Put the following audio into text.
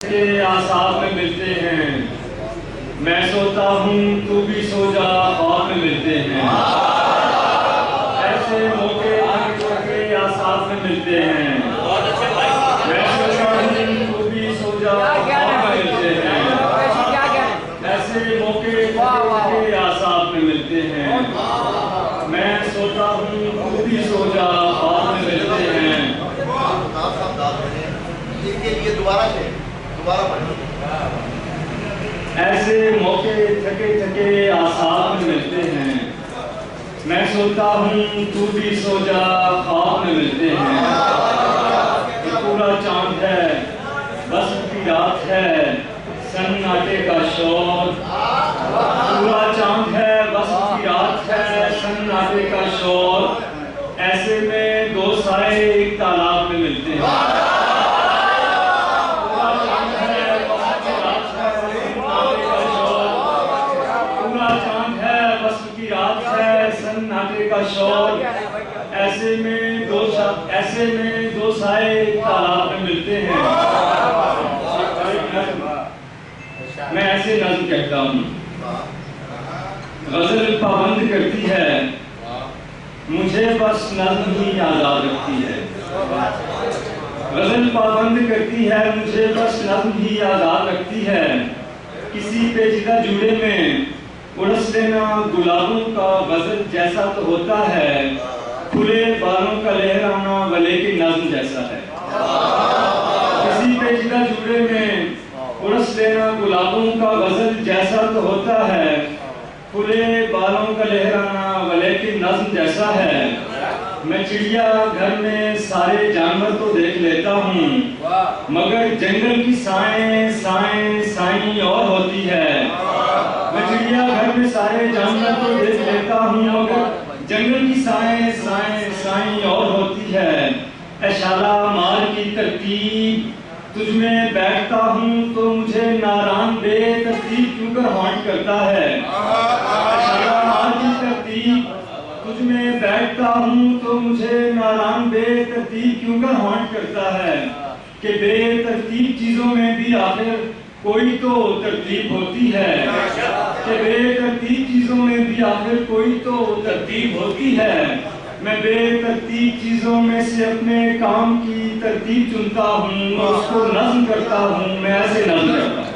के आसाब में मिलते हैं, मैं सोता हूँ तू भी सो जा, ख्वाब में मिलते हैं। ऐसे मौके के आसाब में मिलते हैं, मैं सोता हूँ तू भी सो जा, ख्वाब में मिलते हैं। ऐसे मौके के आसाब में मिलते हैं, मैं सोता हूँ तू भी सो जा, ख्वाब में मिलते हैं। इनके लिए दोबारा ऐसे मौके थके थके आसाब में मिलते हैं, मैं सोता हूँ तू भी सो जा, ख्वाब में मिलते हैं। पूरा चांद है बस की रात है, सन्नाटे का शोर। पूरा चांद है बस की रात है, सन्नाटे का शोर। ऐसे में दो साए एक तालाब में मिलते हैं। सन्नाटे का शोर। ऐसे में दो साए तालाब में मिलते हैं। मैं ऐसे नज़्म कहता हूँ। गजल पाबंद करती है, मुझे बस नज़्म ही आजाद रखती है। गजल पाबंद करती है, मुझे बस नज़्म ही आजाद रखती है। किसी पेचीदा जूड़े में उड़स लेना गुलाबों का गजल जैसा तो होता है, खुले बालों का लहराना गले की नज़्म जैसा है। किसी पेचीदा जूड़े में उड़स लेना गुलाबों का गजल जैसा तो होता है, खुले बालों का लहराना गले की नज़्म जैसा है। मैं चिड़िया घर में सारे जानवर तो देख लेता हूँ, मगर जंगल की साएं साएं साईं और होती है। मैं चिड़िया घर में सारे जानवर तो देख लेता हूँ, मगर जंगल की साएं साएं साईं और होती है। ऐ शालामार की तरतीब तुझ में बैठता हूँ तो मुझे नारायण बेतरतीब क्यों कर हॉन्ट करता है। ऐ शालामार की तरतीब तुझ में बैठता हूँ तो मुझे नारायण बेतरतीब क्यों कर हॉन्ट करता है। कि बेतरतीब चीजों में भी आखिर कोई तो तरतीब होती है। कि बेतरतीब चीजों में भी आखिर कोई तो तरतीब होती है। मैं बेतरतीब चीजों में से अपने काम की तरतीब चुनता हूँ, उसको नज़्म करता हूँ। मैं ऐसे नज़्म करता हूँ।